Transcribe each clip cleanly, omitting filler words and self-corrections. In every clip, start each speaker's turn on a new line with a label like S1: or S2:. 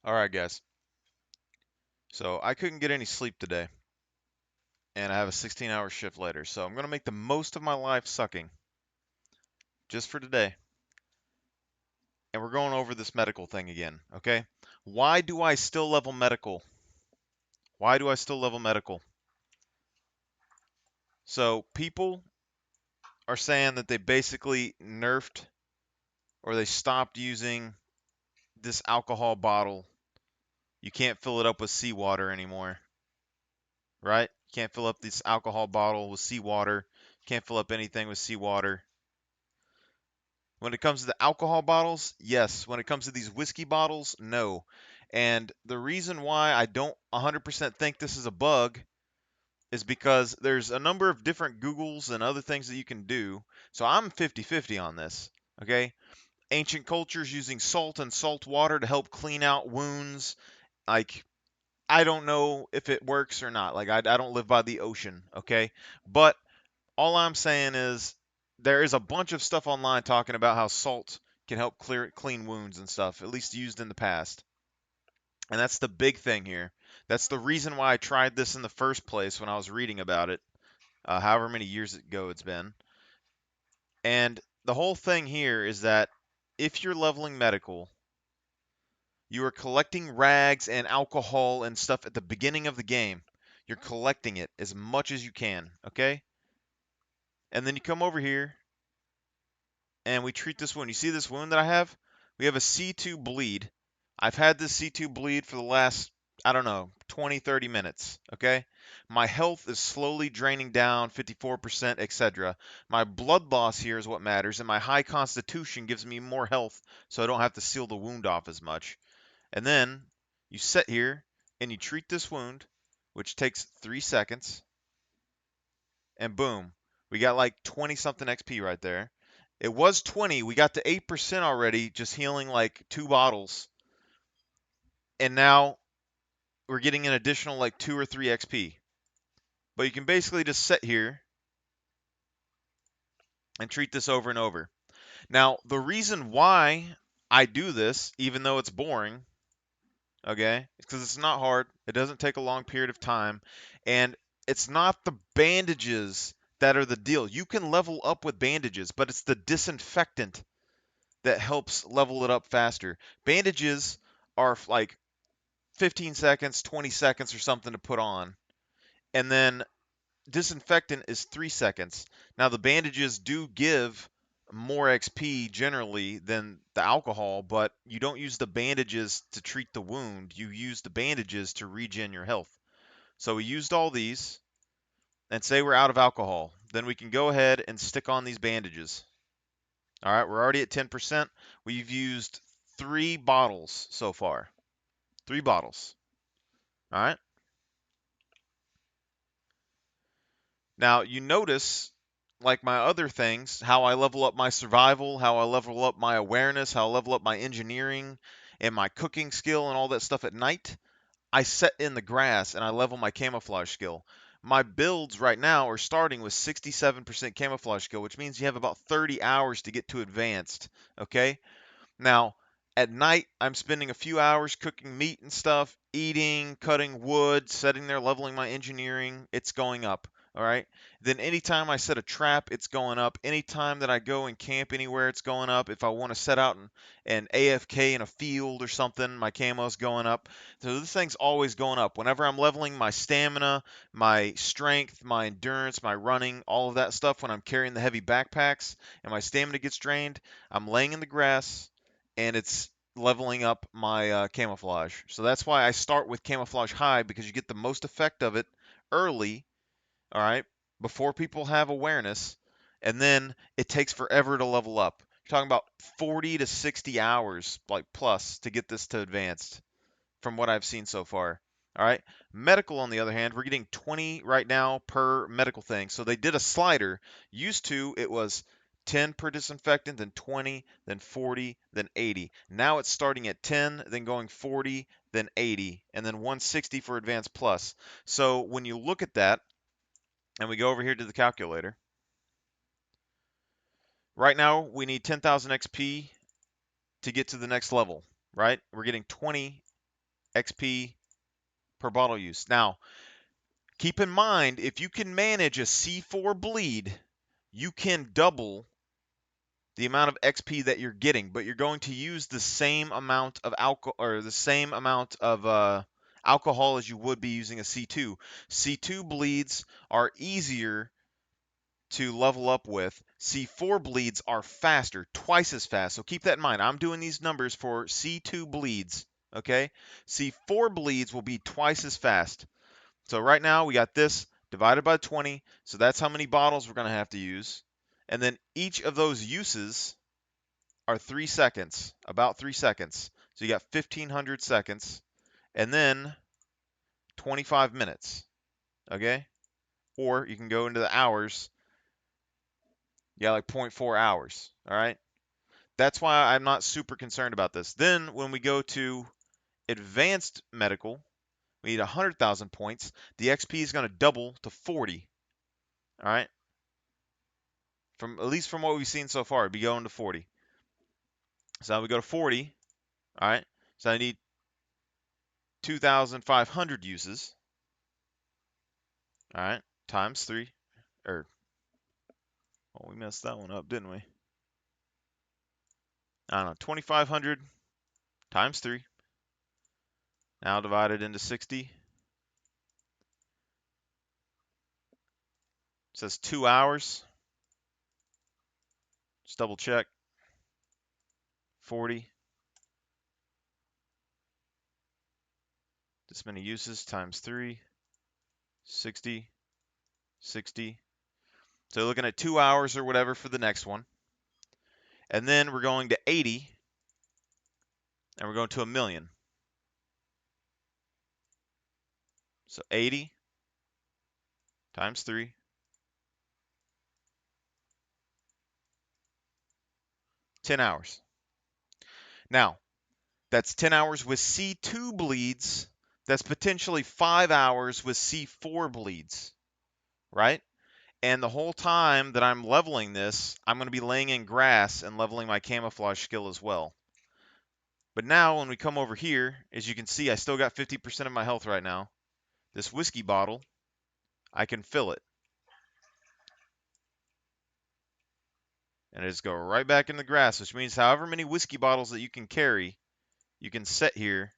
S1: Alright, guys. So I couldn't get any sleep today, and I have a 16-hour shift later. So I'm going to make the most of my life sucking just for today. And we're going over this medical thing again, okay? Why do I still level medical? Why do I still level medical? So people are saying that they basically nerfed or they stopped using this alcohol bottle. You can't fill it up with seawater anymore, right? You can't fill up this alcohol bottle with seawater. You can't fill up anything with seawater. When it comes to the alcohol bottles, yes. When it comes to these whiskey bottles, no. And the reason why I don't 100% think this is a bug is because there's a number of different Googles and other things that you can do. So I'm 50-50 on this, okay? Ancient cultures using salt and salt water to help clean out wounds. Like, I don't know if it works or not. Like, I don't live by the ocean, okay? But all I'm saying is there is a bunch of stuff online talking about how salt can help clean wounds and stuff, at least used in the past. And that's the big thing here. That's the reason why I tried this in the first place when I was reading about it, however many years ago it's been. And the whole thing here is that if you're leveling medical, you are collecting rags and alcohol and stuff at the beginning of the game. You're collecting it as much as you can, okay? And then you come over here and we treat this wound. You see this wound that I have? We have a C2 bleed. I've had this C2 bleed for the last, I don't know, 20, 30 minutes, okay? My health is slowly draining down, 54%, etc. My blood loss here is what matters, and my high constitution gives me more health, so I don't have to seal the wound off as much. And then you sit here and you treat this wound, which takes 3 seconds, and boom, we got like 20 something XP right there. It was 20. We got to 8% already, just healing like 2 bottles. And now we're getting an additional like 2 or 3 XP. But you can basically just sit here and treat this over and over. Now, the reason why I do this, even though it's boring, okay, is because it's not hard. It doesn't take a long period of time. And it's not the bandages that are the deal. You can level up with bandages, but it's the disinfectant that helps level it up faster. Bandages are like 15 seconds, 20 seconds or something to put on. And then disinfectant is 3 seconds. Now the bandages do give more XP generally than the alcohol, but you don't use the bandages to treat the wound. You use the bandages to regen your health. So we used all these, and say we're out of alcohol. Then we can go ahead and stick on these bandages. All right, we're already at 10%. We've used 3 bottles so far. 3 bottles. All right. Now, you notice, like my other things, how I level up my survival, how I level up my awareness, how I level up my engineering and my cooking skill and all that stuff at night. I set in the grass and I level my camouflage skill. My builds right now are starting with 67% camouflage skill, which means you have about 30 hours to get to advanced. Okay? Now, at night, I'm spending a few hours cooking meat and stuff, eating, cutting wood, setting there, leveling my engineering. It's going up. All right. Then anytime I set a trap, it's going up. Anytime that I go and camp anywhere, it's going up. If I want to set out and AFK in a field or something, my camo's going up. So this thing's always going up. Whenever I'm leveling my stamina, my strength, my endurance, my running, all of that stuff, when I'm carrying the heavy backpacks and my stamina gets drained, I'm laying in the grass and it's leveling up my camouflage. So that's why I start with camouflage high, because you get the most effect of it early, all right, before people have awareness, and then it takes forever to level up. You're talking about 40 to 60 hours, like plus, to get this to advanced from what I've seen so far. All right. Medical, on the other hand, we're getting 20 right now per medical thing. So they did a slider. Used to, it was 10 per disinfectant, then 20, then 40, then 80. Now it's starting at 10, then going 40, then 80, and then 160 for advanced plus. So when you look at that, and we go over here to the calculator, right now we need 10,000 XP to get to the next level, right? We're getting 20 XP per bottle use. Now, keep in mind, if you can manage a C4 bleed, you can double the amount of XP that you're getting, but you're going to use the same amount of alcohol or the same amount of alcohol as you would be using a C2. C2 bleeds are easier to level up with. C4 bleeds are faster, twice as fast. So keep that in mind. I'm doing these numbers for C2 bleeds, okay? C4 bleeds will be twice as fast. So right now we got this divided by 20, so that's how many bottles we're going to have to use. And then each of those uses are 3 seconds, about 3 seconds. So you got 1,500 seconds, and then 25 minutes, okay? Or you can go into the hours. You got like 0.4 hours, all right? That's why I'm not super concerned about this. Then when we go to advanced medical, we need 100,000 points. The XP is going to double to 40, all right? From at least from what we've seen so far, it'd be going to 40. So now we go to 40, all right? So I need 2,500 uses, all right, times 3, or, well, we messed that one up, didn't we? I don't know, 2,500 times 3, now divided into 60. It says 2 hours. Just double check. 40. This many uses times 3. 60. 60. So looking at 2 hours or whatever for the next one. And then we're going to 80. And we're going to 1,000,000. So 80 times 3. 10 hours. Now, that's 10 hours with C2 bleeds. That's potentially 5 hours with C4 bleeds, right? And the whole time that I'm leveling this, I'm going to be laying in grass and leveling my camouflage skill as well. But now when we come over here, as you can see, I still got 50% of my health right now. This whiskey bottle, I can fill it. And I just go right back in the grass, which means however many whiskey bottles that you can carry, you can set here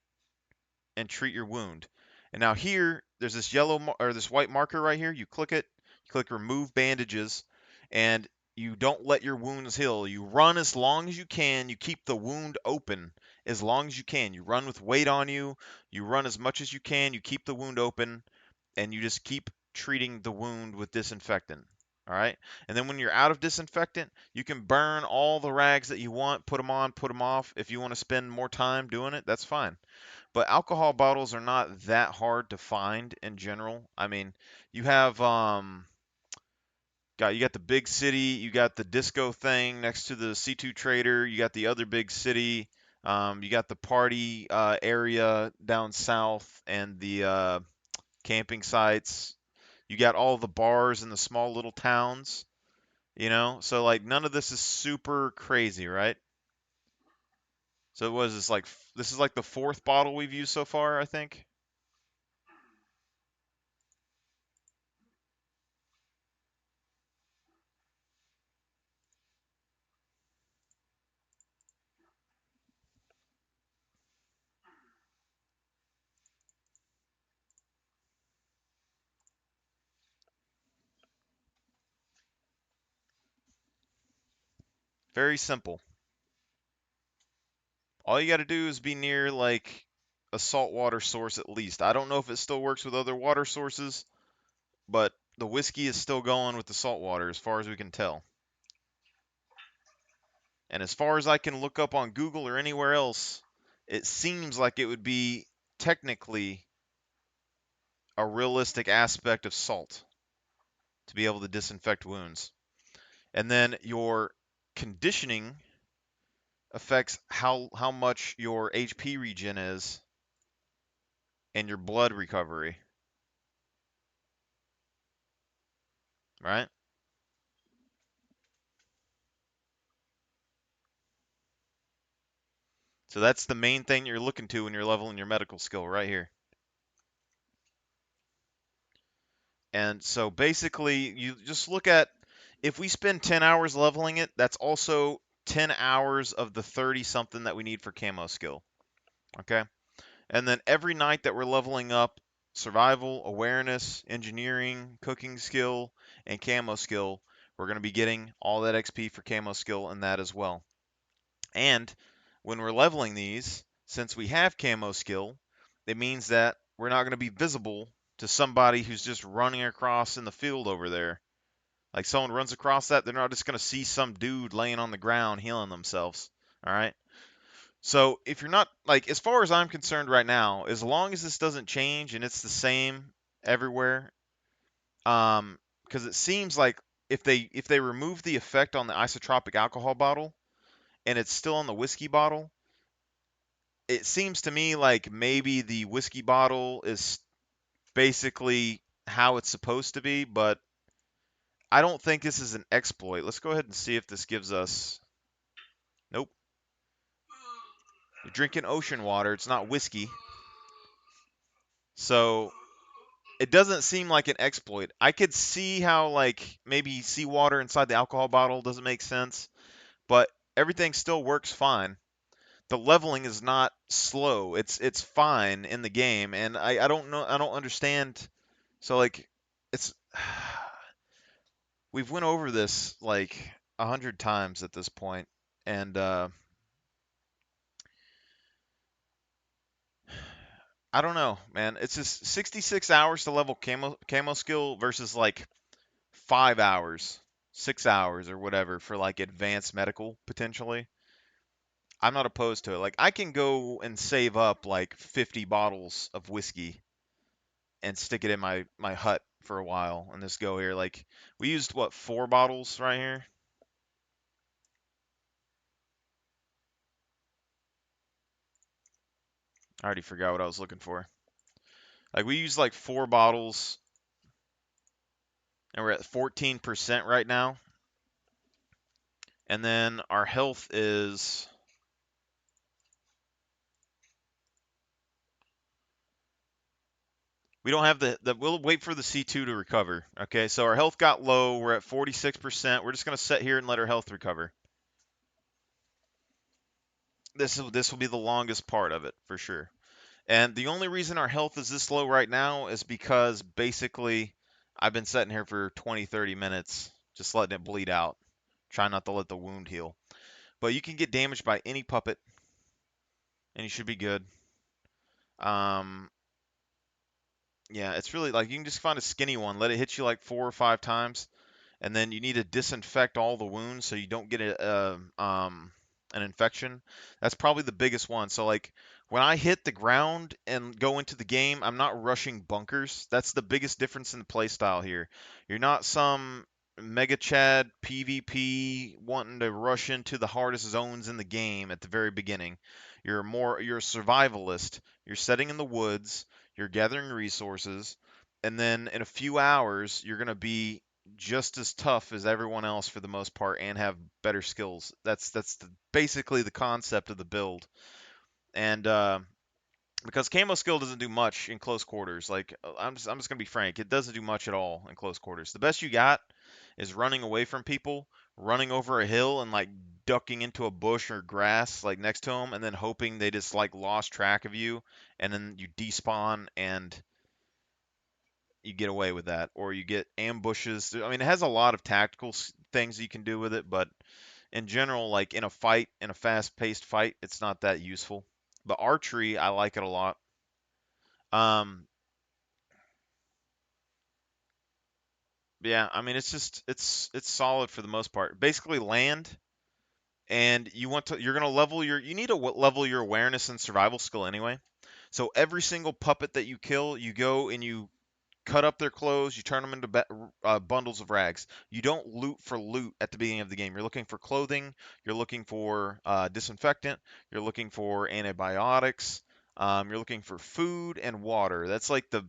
S1: and treat your wound. And now here, there's this yellow or this white marker right here. You click it, you click remove bandages, and you don't let your wounds heal. You run as long as you can. You keep the wound open as long as you can. You run with weight on you. You run as much as you can. You keep the wound open, and you just keep treating the wound with disinfectant. All right. And then when you're out of disinfectant, you can burn all the rags that you want, put them on, put them off. If you want to spend more time doing it, that's fine. But alcohol bottles are not that hard to find in general. I mean, you have you got the big city, you got the disco thing next to the C2 Trader, you got the other big city, you got the party area down south and the camping sites. You got all the bars in the small little towns, you know? So like none of this is super crazy, right? So it was this is like the 4th bottle we've used so far, I think. Very simple. All you got to do is be near like a saltwater source at least. I don't know if it still works with other water sources, but the whiskey is still going with the saltwater as far as we can tell. And as far as I can look up on Google or anywhere else, it seems like it would be technically a realistic aspect of salt to be able to disinfect wounds. And then your conditioning affects how much your HP regen is and your blood recovery, right? So that's the main thing you're looking to when you're leveling your medical skill right here. And so basically, you just look at, if we spend 10 hours leveling it, that's also 10 hours of the 30 something that we need for camo skill. Okay. And then every night that we're leveling up survival, awareness, engineering, cooking skill, and camo skill, we're going to be getting all that XP for camo skill and that as well. And when we're leveling these, since we have camo skill, it means that we're not going to be visible to somebody who's just running across in the field over there. Like someone runs across that, they're not just going to see some dude laying on the ground healing themselves. All right. So if you're not, like, as far as I'm concerned right now, as long as this doesn't change and it's the same everywhere, because it seems like if they remove the effect on the isotropic alcohol bottle and it's still on the whiskey bottle, it seems to me like maybe the whiskey bottle is basically how it's supposed to be, but I don't think this is an exploit. Let's go ahead and see if this gives us. Nope. You're drinking ocean water. It's not whiskey. So it doesn't seem like an exploit. I could see how, like, maybe seawater inside the alcohol bottle doesn't make sense, but everything still works fine. The leveling is not slow. It's fine in the game, and I don't know, I don't understand. So like, it's we've went over this like 100 times at this point, and I don't know, man. It's just 66 hours to level camo skill versus like 5 hours, 6 hours, or whatever for like advanced medical potentially. I'm not opposed to it. Like I can go and save up like 50 bottles of whiskey and stick it in my hut for a while and just go here. Like we used what, 4 bottles right here. I already forgot what I was looking for. Like we used like 4 bottles and we're at 14% right now. And then our health is, we don't have we'll wait for the C2 to recover. Okay, so our health got low. We're at 46%. We're just going to sit here and let our health recover. This will be the longest part of it for sure. And the only reason our health is this low right now is because basically I've been sitting here for 20, 30 minutes, just letting it bleed out. Trying not to let the wound heal. But you can get damaged by any puppet, and you should be good. Um, yeah, it's really like you can just find a skinny one, let it hit you like 4 or 5 times, and then you need to disinfect all the wounds so you don't get an infection. That's probably the biggest one. So like when I hit the ground and go into the game, I'm not rushing bunkers. That's the biggest difference in the playstyle here. You're not some Mega Chad PvP wanting to rush into the hardest zones in the game at the very beginning. You're a survivalist. You're setting in the woods, you're gathering resources, and then in a few hours you're going to be just as tough as everyone else for the most part and have better skills. That's basically the concept of the build. And because camo skill doesn't do much in close quarters. Like I'm just gonna be frank, it doesn't do much at all in close quarters. The best you got is running away from people, running over a hill and like ducking into a bush or grass like next to them, and then hoping they just like lost track of you, and then you despawn and you get away with that, or you get ambushes. I mean, it has a lot of tactical things you can do with it, but in general, like in a fight, in a fast-paced fight, it's not that useful. But archery, I like it a lot. Um, yeah, I mean, it's just it's solid for the most part. Basically, land, and you're gonna level you need to level your awareness and survival skill anyway. So every single puppet that you kill, you go and you cut up their clothes, you turn them into bundles of rags. You don't loot for loot at the beginning of the game. You're looking for clothing, you're looking for disinfectant, you're looking for antibiotics, you're looking for food and water. That's like the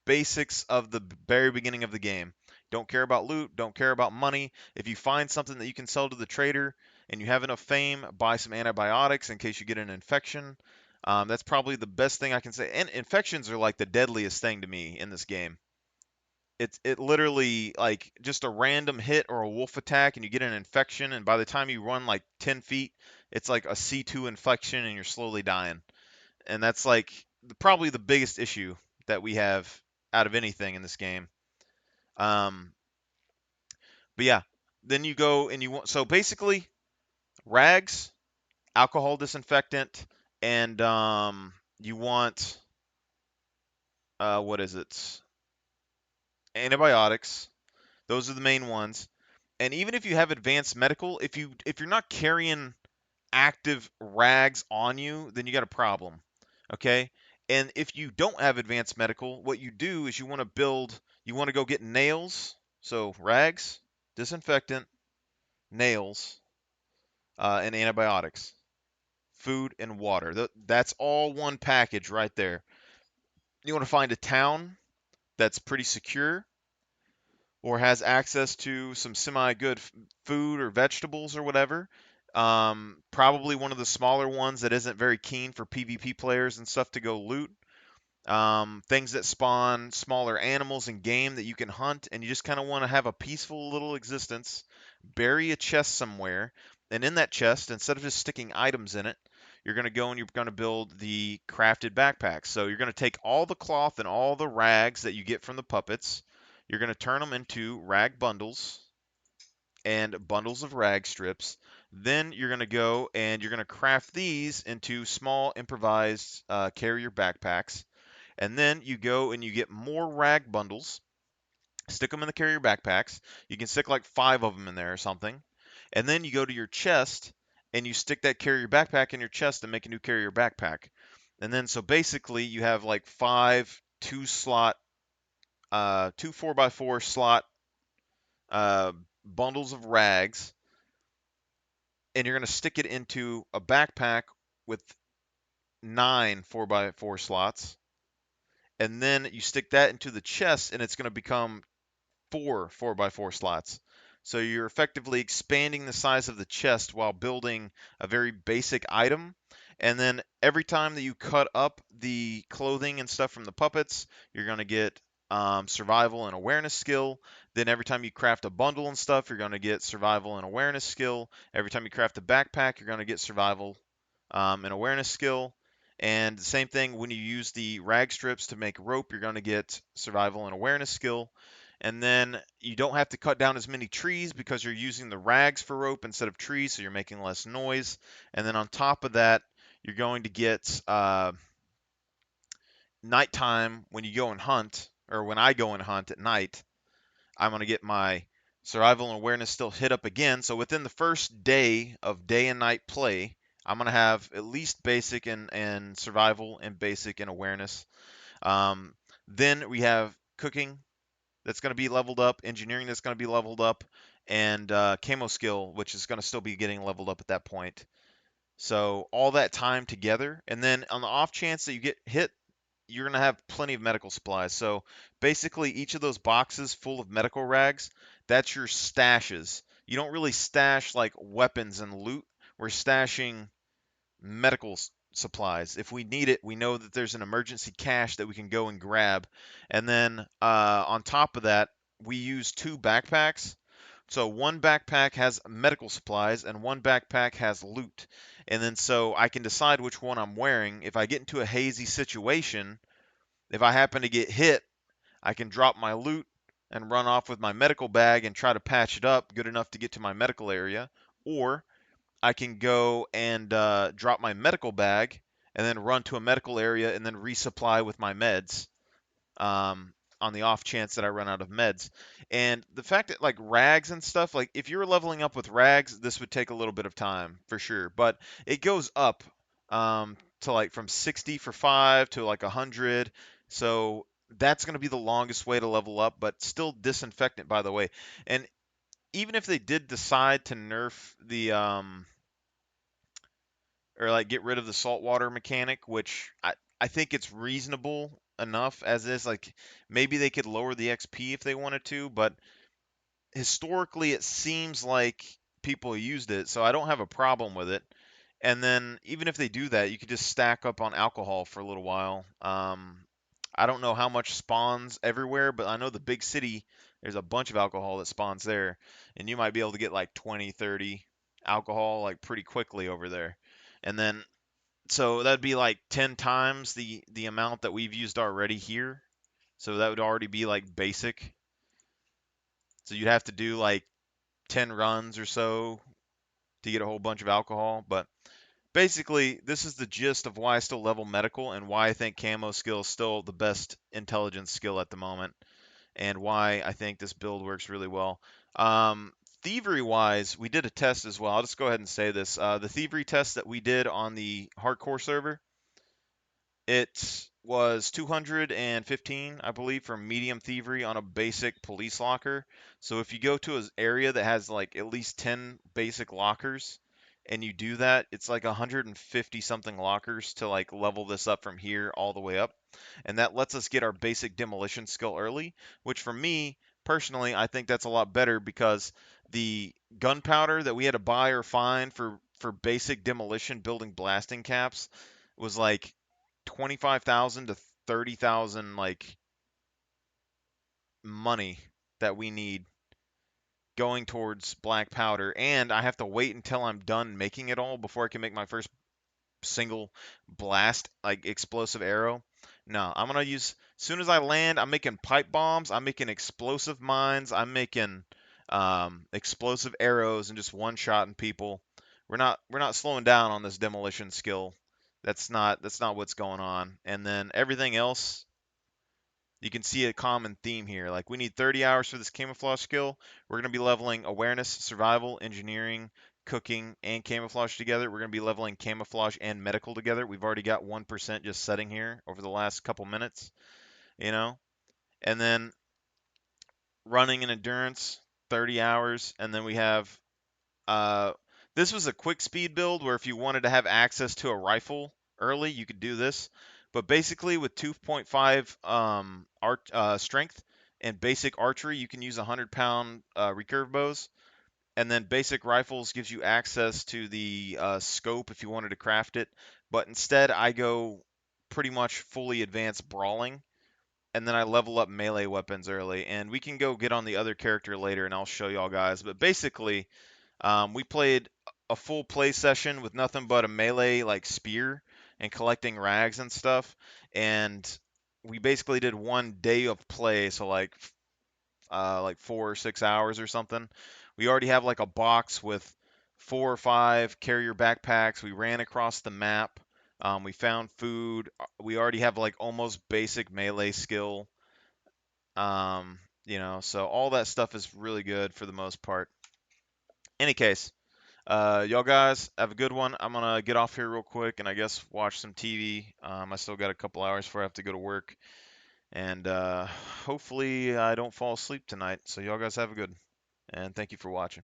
S1: basics of the very beginning of the game. Don't care about loot, don't care about money. If you find something that you can sell to the trader and you have enough fame, buy some antibiotics in case you get an infection. That's probably the best thing I can say. And infections are like the deadliest thing to me in this game. It literally like just a random hit or a wolf attack, and you get an infection, and by the time you run like 10 feet, it's like a C2 infection, and you're slowly dying. And that's like probably the biggest issue that we have out of anything in this game. Um, but yeah, then you go and you want so basically rags, alcohol disinfectant, and you want what is it? Antibiotics. Those are the main ones. And even if you have advanced medical, if you're not carrying active rags on you, then you got a problem. Okay? And if you don't have advanced medical, what you do is you want to go get nails. So rags, disinfectant, nails, and antibiotics, food and water. That's all one package right there. You want to find a town that's pretty secure or has access to some semi good food or vegetables or whatever. Probably one of the smaller ones that isn't very keen for PvP players and stuff to go loot. Things that spawn smaller animals and game that you can hunt, and you just kind of want to have a peaceful little existence. Bury a chest somewhere, and in that chest, instead of just sticking items in it, you're going to go and you're going to build the crafted backpacks. So you're going to take all the cloth and all the rags that you get from the puppets, you're going to turn them into rag bundles and bundles of rag strips. Then you're going to go and you're going to craft these into small improvised carrier backpacks. And then you go and you get more rag bundles, stick them in the carrier backpacks. You can stick like 5 of them in there or something. And then you go to your chest and you stick that carrier backpack in your chest and make a new carrier backpack. And then so basically you have like 5 2 slot, 2 4x4 slot uh, bundles of rags, and you're going to stick it into a backpack with 9 4x4 slots. And then you stick that into the chest, and it's going to become 4 4x4 slots. So you're effectively expanding the size of the chest while building a very basic item. And then every time that you cut up the clothing and stuff from the puppets, you're going to get survival and awareness skill. Then every time you craft a bundle and stuff, you're going to get survival and awareness skill. Every time you craft a backpack, you're going to get survival and awareness skill. And the same thing when you use the rag strips to make rope, you're going to get survival and awareness skill. And then you don't have to cut down as many trees because you're using the rags for rope instead of trees, so you're making less noise. And then on top of that, you're going to get nighttime when you go and hunt, or when I go and hunt at night, I'm going to get my survival and awareness still hit up again. So within the first day of day and night play, I'm going to have at least basic and survival and basic and awareness. Um, then we have cooking that's going to be leveled up, engineering that's going to be leveled up, and camo skill, which is going to still be getting leveled up at that point. So all that time together, and then on the off chance that you get hit, you're going to have plenty of medical supplies. So basically, each of those boxes full of medical rags, that's your stashes. You don't really stash like weapons and loot. We're stashing medical supplies. If we need it, we know that there's an emergency cache that we can go and grab. And then on top of that, we use 2 backpacks. So one backpack has medical supplies and one backpack has loot. And then so I can decide which one I'm wearing. If I get into a hazy situation, if I happen to get hit, I can drop my loot and run off with my medical bag and try to patch it up good enough to get to my medical area. Or I can go and drop my medical bag and then run to a medical area and then resupply with my meds on the off chance that I run out of meds. And the fact that like rags and stuff, like if you were leveling up with rags, this would take a little bit of time for sure. But it goes up to like from 60 for 5 to like 100. So that's going to be the longest way to level up, but still disinfectant, by the way. And even if they did decide to nerf the or like get rid of the saltwater mechanic, which I think it's reasonable enough as is. Like maybe they could lower the XP if they wanted to, but historically it seems like people who used it, so I don't have a problem with it. And then even if they do that, you could just stack up on alcohol for a little while. I don't know how much spawns everywhere, but I know the big city, there's a bunch of alcohol that spawns there, and you might be able to get like 20, 30 alcohol like pretty quickly over there. And then so that'd be like 10 times the amount that we've used already here. So that would already be like basic. So you'd have to do like 10 runs or so to get a whole bunch of alcohol, but basically, this is the gist of why I still level medical and why I think camo skill is still the best intelligence skill at the moment, and why I think this build works really well. Thievery wise, we did a test as well. I'll just go ahead and say this. The thievery test that we did on the hardcore server, it was 215, I believe, for medium thievery on a basic police locker. So if you go to an area that has like at least 10 basic lockers and you do that, it's like 150 something lockers to like level this up from here all the way up. And that lets us get our basic demolition skill early, which for me, personally, I think that's a lot better because the gunpowder that we had to buy or find for basic demolition building blasting caps was like 25,000 to 30,000 like money that we need going towards black powder, and I have to wait until I'm done making it all before I can make my first single blast like explosive arrow. No, I'm gonna use as soon as I land, I'm making pipe bombs, I'm making explosive mines, I'm making explosive arrows and just one-shotting people. We're not slowing down on this demolition skill. That's not what's going on. And then everything else, you can see a common theme here. Like we need 30 hours for this camouflage skill. We're going to be leveling awareness, survival, engineering, cooking, and camouflage together. We're going to be leveling camouflage and medical together. We've already got 1% just setting here over the last couple minutes, you know? And then running and endurance, 30 hours. And then we have uh, this was a quick speed build where if you wanted to have access to a rifle early, you could do this. But basically, with 2.5 strength and basic archery, you can use 100-pound recurve bows. And then basic rifles gives you access to the scope if you wanted to craft it. But instead, I go pretty much fully advanced brawling. And then I level up melee weapons early. And we can go get on the other character later, and I'll show y'all guys. But basically, we played a full play session with nothing but a melee like spear and collecting rags and stuff, and we basically did 1 day of play, so like 4 or 6 hours or something. We already have like a box with 4 or 5 carrier backpacks. We ran across the map. We found food. We already have like almost basic melee skill. So all that stuff is really good for the most part. Any case, y'all guys have a good one. I'm gonna get off here real quick and I guess watch some TV. I still got a couple hours before I have to go to work, and hopefully I don't fall asleep tonight. So y'all guys have a good, and thank you for watching.